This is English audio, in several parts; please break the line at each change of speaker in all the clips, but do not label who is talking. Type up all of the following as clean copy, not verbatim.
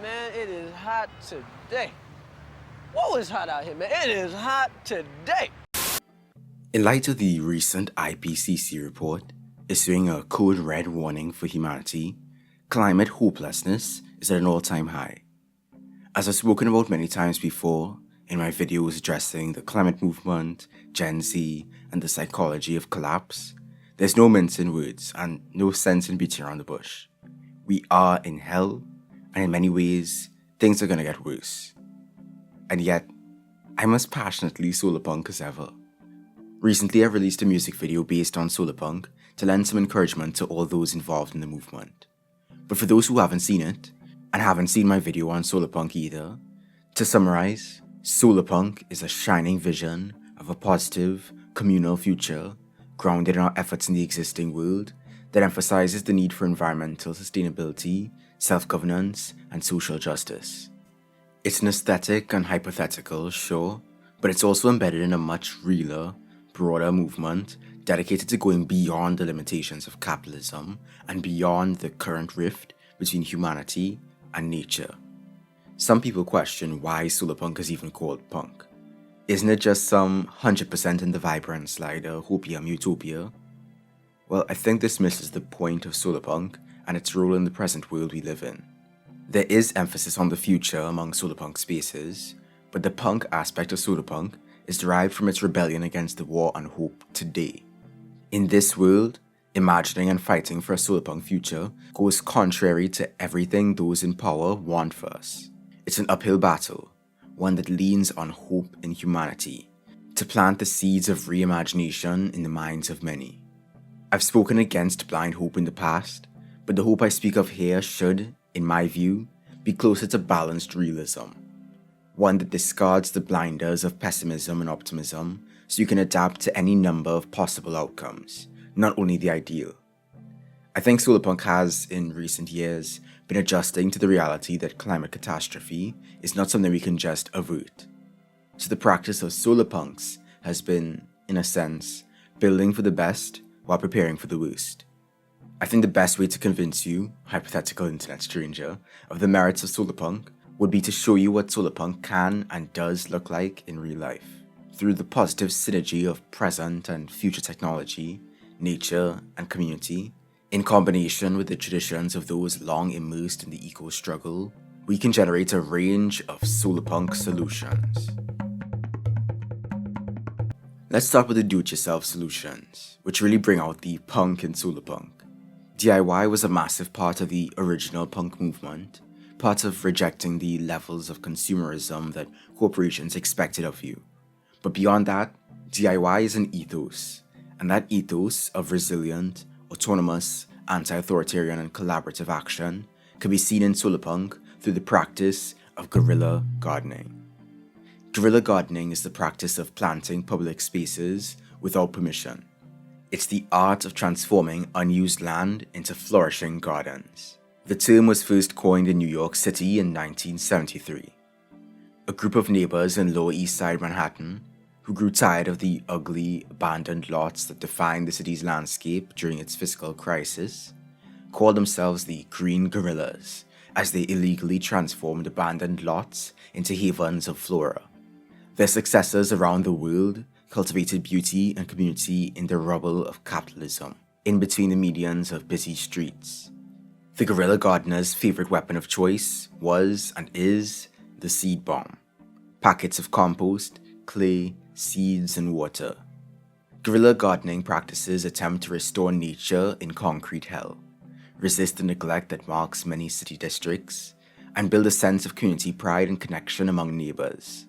man. It is hot today. Whoa, it's hot out here, man. It is hot today.
In light of the recent IPCC report issuing a code red warning for humanity, climate hopelessness is at an all-time high. As I've spoken about many times before in my videos addressing the climate movement, Gen Z, and the psychology of collapse, there's no mincing words and no sense in beating around the bush. We are in hell, and in many ways, things are gonna get worse. And yet, I'm as passionately Solarpunk as ever. Recently, I released a music video based on Solarpunk to lend some encouragement to all those involved in the movement. But for those who haven't seen it, and haven't seen my video on Solarpunk either, to summarize, Solarpunk is a shining vision of a positive, communal future grounded in our efforts in the existing world that emphasizes the need for environmental sustainability, self-governance, and social justice. It's an aesthetic and hypothetical, sure, but it's also embedded in a much realer, broader movement dedicated to going beyond the limitations of capitalism and beyond the current rift between humanity and nature. Some people question why Solarpunk is even called punk. Isn't it just some 100% in the vibrant slider hopium utopia? Well, I think this misses the point of Solarpunk and its role in the present world we live in. There is emphasis on the future among Solarpunk spaces, but the punk aspect of Solarpunk is derived from its rebellion against the war on hope today. In this world, imagining and fighting for a Solarpunk future goes contrary to everything those in power want for us. It's an uphill battle, one that leans on hope in humanity, to plant the seeds of reimagination in the minds of many. I've spoken against blind hope in the past, but the hope I speak of here should, in my view, be closer to balanced realism. One that discards the blinders of pessimism and optimism so you can adapt to any number of possible outcomes, not only the ideal. I think Solarpunk has, in recent years, been adjusting to the reality that climate catastrophe is not something we can just avert. So the practice of Solarpunks has been, in a sense, building for the best while preparing for the worst. I think the best way to convince you, hypothetical internet stranger, of the merits of Solarpunk would be to show you what Solarpunk can and does look like in real life, through the positive synergy of present and future technology, nature, and community. In combination with the traditions of those long immersed in the eco-struggle, we can generate a range of Solarpunk solutions. Let's start with the do-it-yourself solutions, which really bring out the punk in Solarpunk. DIY was a massive part of the original punk movement, part of rejecting the levels of consumerism that corporations expected of you. But beyond that, DIY is an ethos, and that ethos of resilient, autonomous, anti-authoritarian and collaborative action can be seen in Solarpunk through the practice of guerrilla gardening. Guerrilla gardening is the practice of planting public spaces without permission. It's the art of transforming unused land into flourishing gardens. The term was first coined in New York City in 1973. A group of neighbors in Lower East Side Manhattan, who grew tired of the ugly, abandoned lots that defined the city's landscape during its fiscal crisis, called themselves the Green Guerrillas, as they illegally transformed abandoned lots into havens of flora. Their successors around the world cultivated beauty and community in the rubble of capitalism, in between the medians of busy streets. The guerrilla gardener's favorite weapon of choice was and is the seed bomb. Packets of compost, clay, seeds, and water. Guerrilla gardening practices attempt to restore nature in concrete hell, resist the neglect that marks many city districts, and build a sense of community pride and connection among neighbors.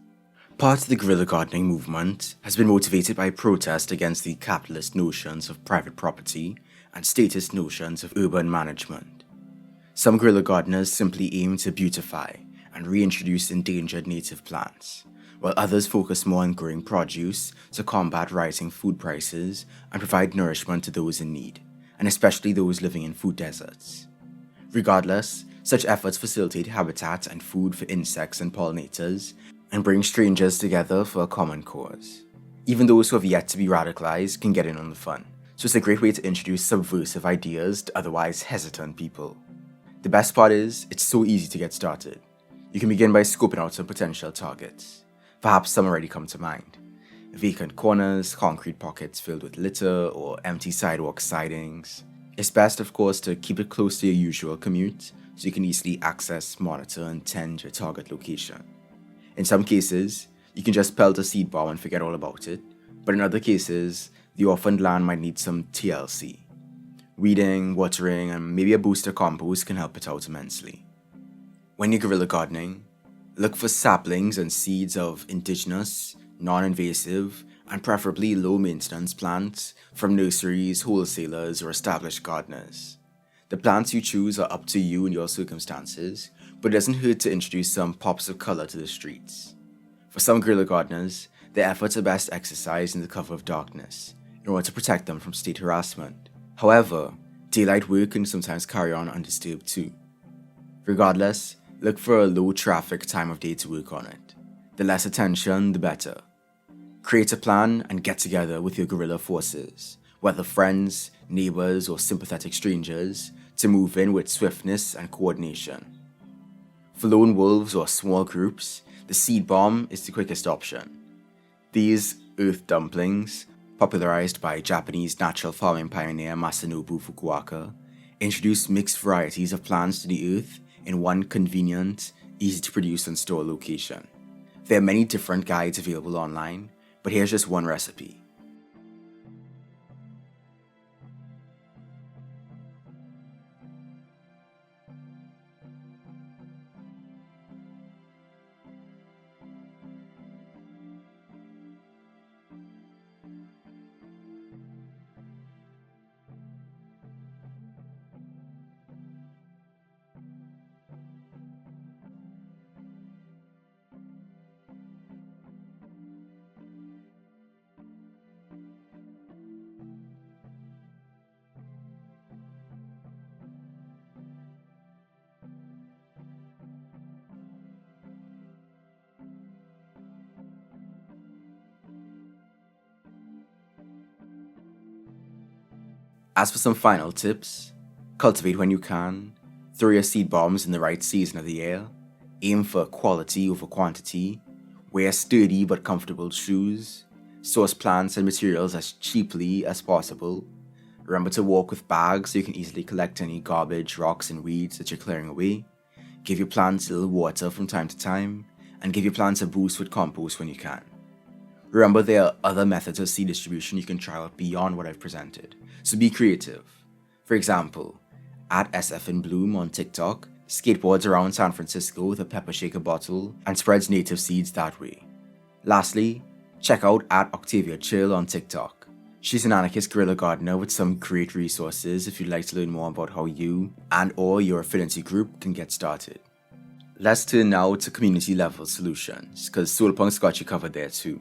Part of the guerrilla gardening movement has been motivated by protest against the capitalist notions of private property and statist notions of urban management. Some guerrilla gardeners simply aim to beautify and reintroduce endangered native plants, while others focus more on growing produce to combat rising food prices and provide nourishment to those in need, and especially those living in food deserts. Regardless, such efforts facilitate habitat and food for insects and pollinators, and bring strangers together for a common cause. Even those who have yet to be radicalized can get in on the fun, so it's a great way to introduce subversive ideas to otherwise hesitant people. The best part is, it's so easy to get started. You can begin by scoping out some potential targets. Perhaps some already come to mind. Vacant corners, concrete pockets filled with litter, or empty sidewalk sidings. It's best, of course, to keep it close to your usual commute so you can easily access, monitor, and tend your target location. In some cases, you can just pelt a seed bomb and forget all about it, but in other cases, the orphaned land might need some TLC. Weeding, watering, and maybe a booster compost can help it out immensely. When you're guerrilla gardening, look for saplings and seeds of indigenous, non-invasive, and preferably low-maintenance plants from nurseries, wholesalers, or established gardeners. The plants you choose are up to you and your circumstances, but it doesn't hurt to introduce some pops of color to the streets. For some guerrilla gardeners, their efforts are best exercised in the cover of darkness, in order to protect them from state harassment. However, daylight work can sometimes carry on undisturbed too. Regardless, look for a low-traffic time of day to work on it. The less attention, the better. Create a plan and get together with your guerrilla forces, whether friends, neighbors, or sympathetic strangers, to move in with swiftness and coordination. For lone wolves or small groups, the seed bomb is the quickest option. These earth dumplings, popularized by Japanese natural farming pioneer Masanobu Fukuoka, introduce mixed varieties of plants to the earth in one convenient, easy to produce and store location. There are many different guides available online, but here's just one recipe. As for some final tips, cultivate when you can, throw your seed bombs in the right season of the year, aim for quality over quantity, wear sturdy but comfortable shoes, source plants and materials as cheaply as possible, remember to walk with bags so you can easily collect any garbage, rocks and weeds that you're clearing away, give your plants a little water from time to time, and give your plants a boost with compost when you can. Remember, there are other methods of seed distribution you can try out beyond what I've presented, so be creative. For example, at SF in Bloom on TikTok skateboards around San Francisco with a pepper shaker bottle and spreads native seeds that way. Lastly, check out at Octavia Chill on TikTok. She's an anarchist guerrilla gardener with some great resources if you'd like to learn more about how you and or your affinity group can get started. Let's turn now to community level solutions, because Solarpunk's got you covered there too.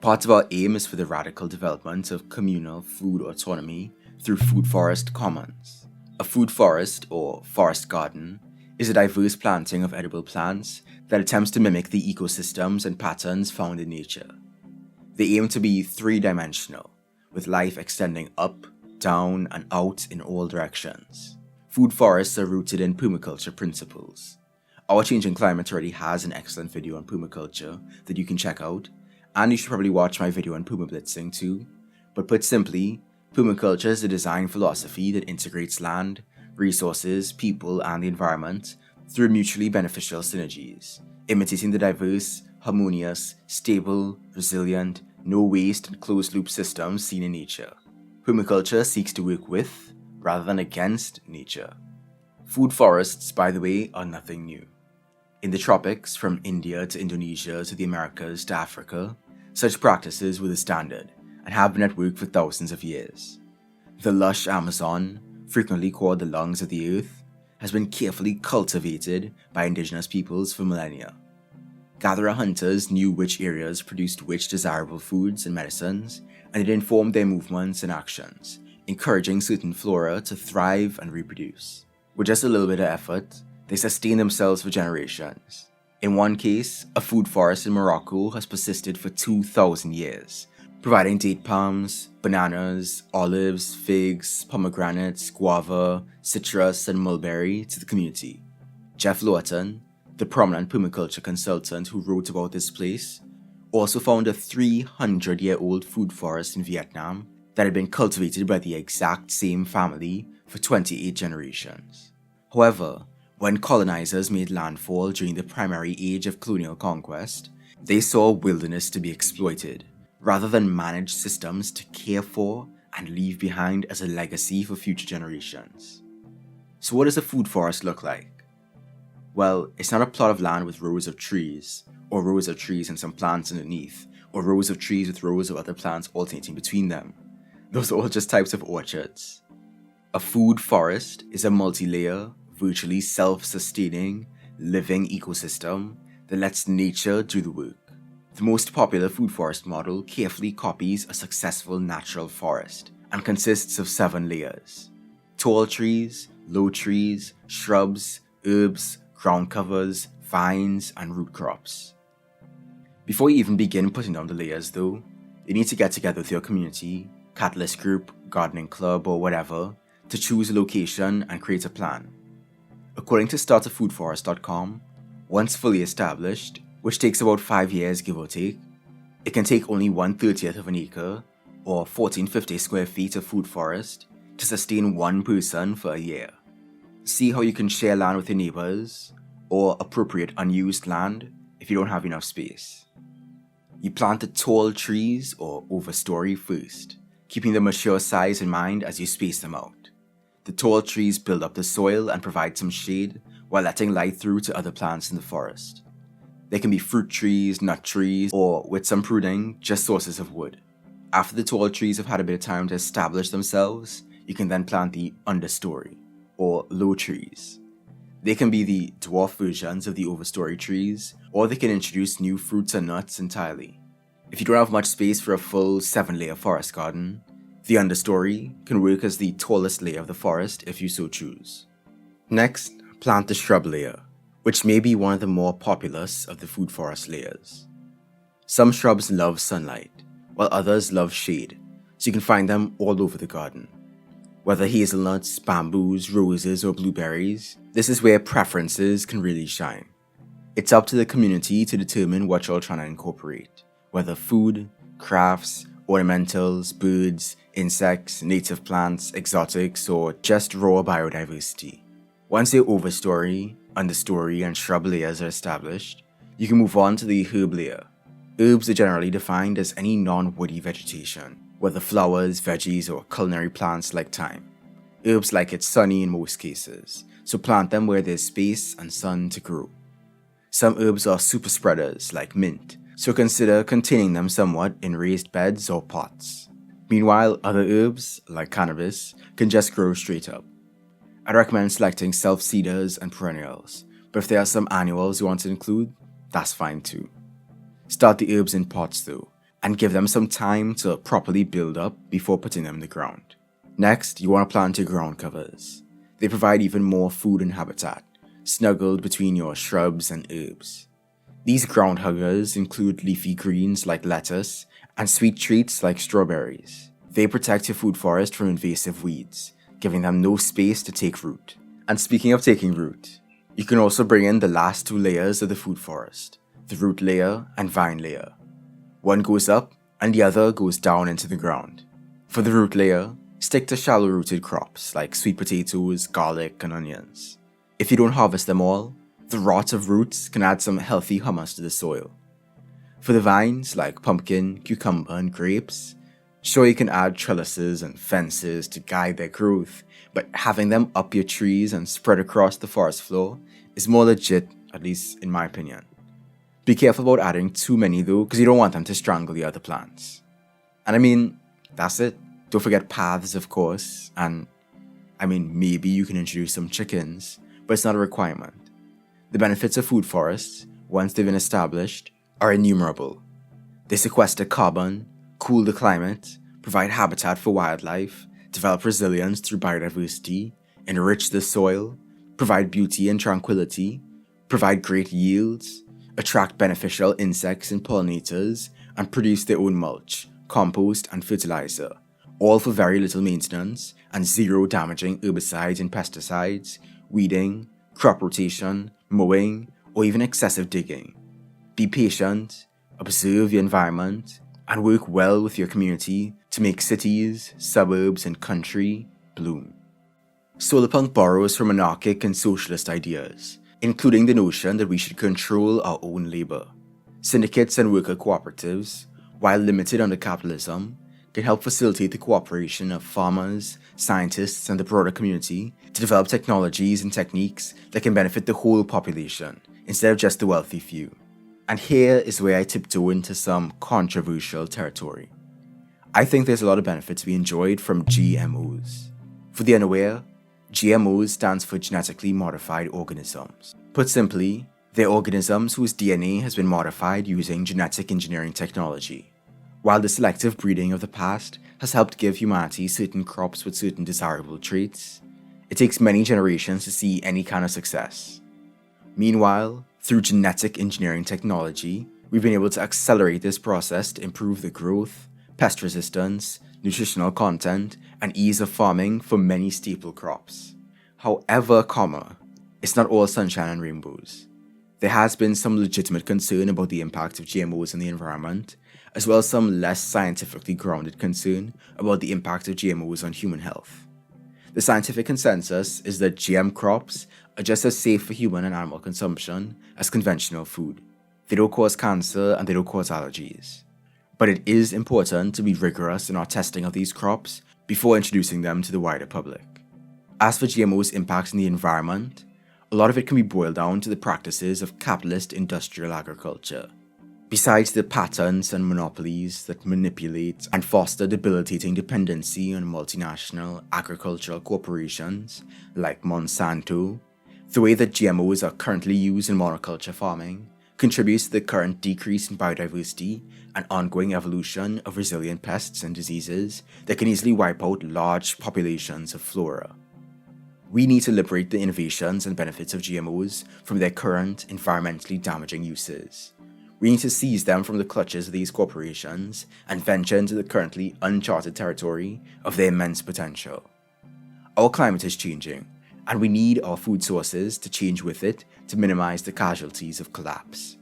Part of our aim is for the radical development of communal food autonomy through food forest commons. A food forest, or forest garden, is a diverse planting of edible plants that attempts to mimic the ecosystems and patterns found in nature. They aim to be three-dimensional, with life extending up, down, and out in all directions. Food forests are rooted in permaculture principles. Our Changing Climate already has an excellent video on permaculture that you can check out, and you should probably watch my video on permablitzing too. But put simply, permaculture is a design philosophy that integrates land, resources, people, and the environment through mutually beneficial synergies, imitating the diverse, harmonious, stable, resilient, no waste, and closed-loop systems seen in nature. Permaculture seeks to work with, rather than against, nature. Food forests, by the way, are nothing new. In the tropics, from India to Indonesia to the Americas to Africa, such practices were the standard and have been at work for thousands of years. The lush Amazon, frequently called the lungs of the earth, has been carefully cultivated by indigenous peoples for millennia. Gatherer hunters knew which areas produced which desirable foods and medicines, and it informed their movements and actions, encouraging certain flora to thrive and reproduce. With just a little bit of effort, they sustain themselves for generations. In one case, a food forest in Morocco has persisted for 2,000 years, providing date palms, bananas, olives, figs, pomegranates, guava, citrus, and mulberry to the community. Jeff Lawton, the prominent permaculture consultant who wrote about this place, also found a 300-year-old food forest in Vietnam that had been cultivated by the exact same family for 28 generations. However, when colonizers made landfall during the primary age of colonial conquest, they saw wilderness to be exploited, rather than managed systems to care for and leave behind as a legacy for future generations. So what does a food forest look like? Well, it's not a plot of land with rows of trees, or rows of trees and some plants underneath, or rows of trees with rows of other plants alternating between them. Those are all just types of orchards. A food forest is a multi-layer, virtually self-sustaining, living ecosystem that lets nature do the work. The most popular food forest model carefully copies a successful natural forest and consists of 7 layers: tall trees, low trees, shrubs, herbs, ground covers, vines, and root crops. Before you even begin putting down the layers though, you need to get together with your community, catalyst group, gardening club, or whatever to choose a location and create a plan. According to startafoodforest.com, once fully established, which takes about 5 years give or take, it can take only 1/30th of an acre, or 1450 square feet of food forest, to sustain one person for a year. See how you can share land with your neighbors, or appropriate unused land if you don't have enough space. You plant the tall trees or overstory first, keeping the mature size in mind as you space them out. The tall trees build up the soil and provide some shade while letting light through to other plants in the forest. They can be fruit trees, nut trees, or, with some pruning, just sources of wood. After the tall trees have had a bit of time to establish themselves, you can then plant the understory, or low trees. They can be the dwarf versions of the overstory trees, or they can introduce new fruits and nuts entirely. If you don't have much space for a full 7-layer forest garden, the understory can work as the tallest layer of the forest if you so choose. Next, plant the shrub layer, which may be one of the more populous of the food forest layers. Some shrubs love sunlight, while others love shade, so you can find them all over the garden. Whether hazelnuts, bamboos, roses, or blueberries, this is where preferences can really shine. It's up to the community to determine what you're trying to incorporate, whether food, crafts, ornamentals, birds, insects, native plants, exotics, or just raw biodiversity. Once your overstory, understory, and shrub layers are established, you can move on to the herb layer. Herbs are generally defined as any non-woody vegetation, whether flowers, veggies, or culinary plants like thyme. Herbs like it sunny in most cases, so plant them where there's space and sun to grow. Some herbs are super spreaders like mint, so consider containing them somewhat in raised beds or pots. Meanwhile, other herbs, like cannabis, can just grow straight up. I'd recommend selecting self-seeders and perennials, but if there are some annuals you want to include, that's fine too. Start the herbs in pots though, and give them some time to properly build up before putting them in the ground. Next, you want to plant your ground covers. They provide even more food and habitat, snuggled between your shrubs and herbs. These ground huggers include leafy greens like lettuce and sweet treats like strawberries. They protect your food forest from invasive weeds, giving them no space to take root. And speaking of taking root, you can also bring in the last 2 layers of the food forest, the root layer and vine layer. One goes up and the other goes down into the ground. For the root layer, stick to shallow-rooted crops like sweet potatoes, garlic, and onions. If you don't harvest them all, the rot of roots can add some healthy humus to the soil. For the vines like pumpkin, cucumber, and grapes, sure you can add trellises and fences to guide their growth, but having them up your trees and spread across the forest floor is more legit, at least in my opinion. Be careful about adding too many though, because you don't want them to strangle the other plants. And I mean, that's it. Don't forget paths, of course, and maybe you can introduce some chickens, but it's not a requirement. The benefits of food forests, once they've been established, are innumerable. They sequester carbon, cool the climate, provide habitat for wildlife, develop resilience through biodiversity, enrich the soil, provide beauty and tranquility, provide great yields, attract beneficial insects and pollinators, and produce their own mulch, compost, and fertilizer, all for very little maintenance and zero damaging herbicides and pesticides, weeding, crop rotation, mowing, or even excessive digging. Be patient, observe the environment, and work well with your community to make cities, suburbs, and country bloom. Solarpunk borrows from anarchic and socialist ideas, including the notion that we should control our own labor. Syndicates and worker cooperatives, while limited under capitalism, can help facilitate the cooperation of farmers, scientists, and the broader community to develop technologies and techniques that can benefit the whole population instead of just the wealthy few. And here is where I tiptoe into some controversial territory. I think there's a lot of benefit to be enjoyed from GMOs. For the unaware, GMOs stands for genetically modified organisms. Put simply, they're organisms whose DNA has been modified using genetic engineering technology. While the selective breeding of the past has helped give humanity certain crops with certain desirable traits, it takes many generations to see any kind of success. Meanwhile, through genetic engineering technology, we've been able to accelerate this process to improve the growth, pest resistance, nutritional content, and ease of farming for many staple crops. However, it's not all sunshine and rainbows. There has been some legitimate concern about the impact of GMOs on the environment, as well as some less scientifically grounded concern about the impact of GMOs on human health. The scientific consensus is that GM crops are just as safe for human and animal consumption as conventional food. They don't cause cancer and they don't cause allergies. But it is important to be rigorous in our testing of these crops before introducing them to the wider public. As for GMOs' impacts on the environment, a lot of it can be boiled down to the practices of capitalist industrial agriculture. Besides the patents and monopolies that manipulate and foster debilitating dependency on multinational agricultural corporations like Monsanto, the way that GMOs are currently used in monoculture farming contributes to the current decrease in biodiversity and ongoing evolution of resilient pests and diseases that can easily wipe out large populations of flora. We need to liberate the innovations and benefits of GMOs from their current environmentally damaging uses. We need to seize them from the clutches of these corporations and venture into the currently uncharted territory of their immense potential. Our climate is changing, and we need our food sources to change with it to minimize the casualties of collapse.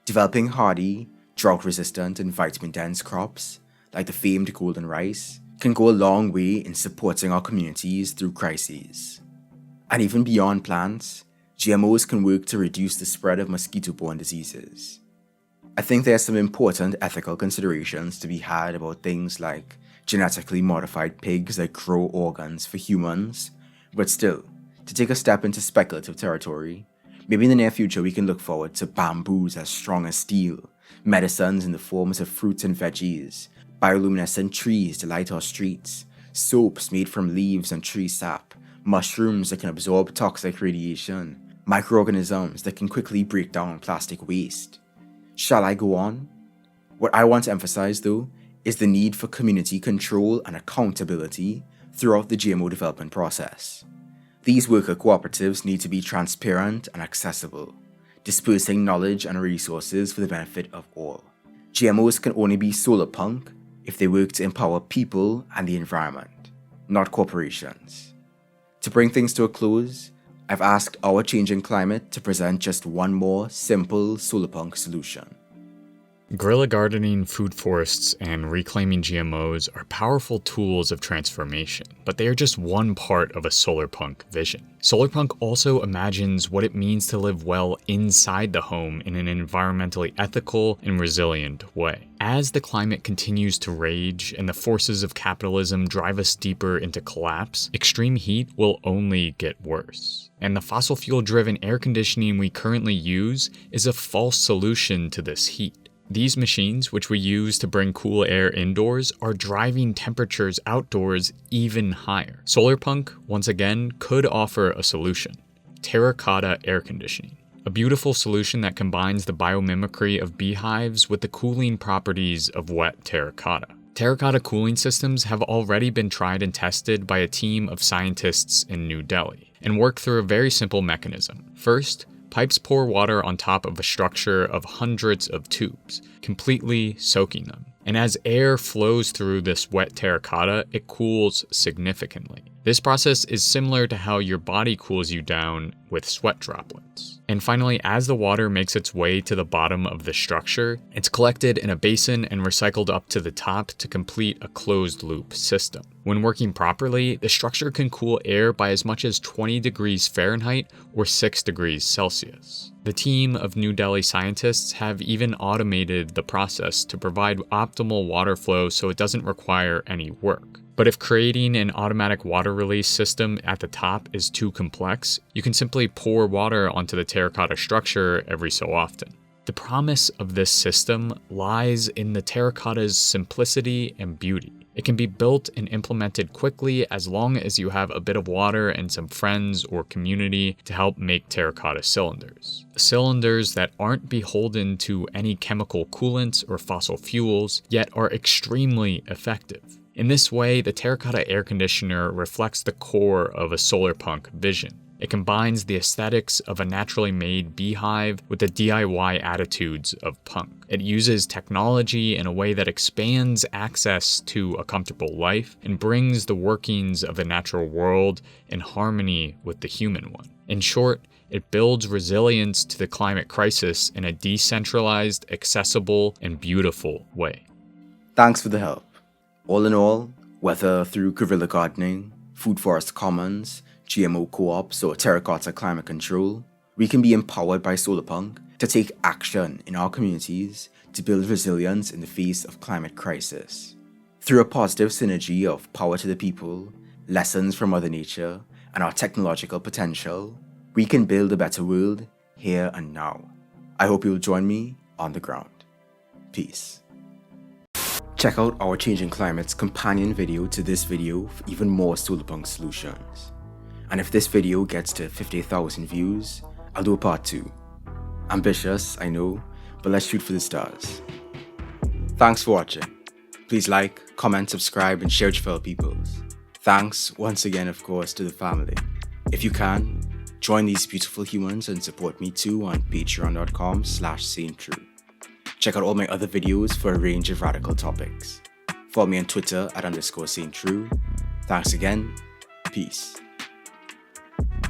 Developing hardy, drought-resistant, and vitamin-dense crops, like the famed golden rice, can go a long way in supporting our communities through crises. And even beyond plants, GMOs can work to reduce the spread of mosquito-borne diseases. I think there are some important ethical considerations to be had about things like genetically modified pigs that grow organs for humans, but still, to take a step into speculative territory, maybe in the near future we can look forward to bamboos as strong as steel, medicines in the forms of fruits and veggies, bioluminescent trees to light our streets, soaps made from leaves and tree sap, mushrooms that can absorb toxic radiation, microorganisms that can quickly break down plastic waste. Shall I go on? What I want to emphasize, though, is the need for community control and accountability throughout the GMO development process. These worker cooperatives need to be transparent and accessible, dispersing knowledge and resources for the benefit of all. GMOs can only be Solarpunk if they work to empower people and the environment, not corporations. To bring things to a close, I've asked our changing climate to present just one more simple Solarpunk solution.
Guerrilla gardening, food forests, and reclaiming GMOs are powerful tools of transformation, but they are just one part of a Solarpunk vision. Solarpunk also imagines what it means to live well inside the home in an environmentally ethical and resilient way. As the climate continues to rage and the forces of capitalism drive us deeper into collapse, extreme heat will only get worse. And the fossil fuel-driven air conditioning we currently use is a false solution to this heat. These machines, which we use to bring cool air indoors, are driving temperatures outdoors even higher. Solarpunk, once again, could offer a solution: terracotta air conditioning. A beautiful solution that combines the biomimicry of beehives with the cooling properties of wet terracotta. Terracotta cooling systems have already been tried and tested by a team of scientists in New Delhi, and work through a very simple mechanism. First, pipes pour water on top of a structure of hundreds of tubes, completely soaking them. And as air flows through this wet terracotta, it cools significantly. This process is similar to how your body cools you down with sweat droplets. And finally, as the water makes its way to the bottom of the structure, it's collected in a basin and recycled up to the top to complete a closed-loop system. When working properly, the structure can cool air by as much as 20 degrees Fahrenheit or 6 degrees Celsius. The team of New Delhi scientists have even automated the process to provide optimal water flow so it doesn't require any work. But if creating an automatic water release system at the top is too complex, you can simply pour water onto the terracotta structure every so often. The promise of this system lies in the terracotta's simplicity and beauty. It can be built and implemented quickly as long as you have a bit of water and some friends or community to help make terracotta cylinders. Cylinders that aren't beholden to any chemical coolants or fossil fuels, yet are extremely effective. In this way, the terracotta air conditioner reflects the core of a Solarpunk vision. It combines the aesthetics of a naturally made beehive with the DIY attitudes of punk. It uses technology in a way that expands access to a comfortable life and brings the workings of the natural world in harmony with the human one. In short, it builds resilience to the climate crisis in a decentralized, accessible, and beautiful way.
Thanks for the help. All in all, whether through guerrilla gardening, food forest commons, GMO co-ops, or terracotta climate control, we can be empowered by Solarpunk to take action in our communities to build resilience in the face of climate crisis. Through a positive synergy of power to the people, lessons from Mother Nature, and our technological potential, we can build a better world here and now. I hope you'll join me on the ground. Peace. Check out our Changing Climate's companion video to this video for even more Solarpunk solutions. And if this video gets to 50,000 views, I'll do a part 2. Ambitious, I know, but let's shoot for the stars. Thanks for watching. Please like, comment, subscribe, and share with your fellow peoples. Thanks once again, of course, to the family. If you can, join these beautiful humans and support me too on patreon.com/sainttrue. Check out all my other videos for a range of radical topics. Follow me on Twitter @_sainttrue. Thanks again. Peace.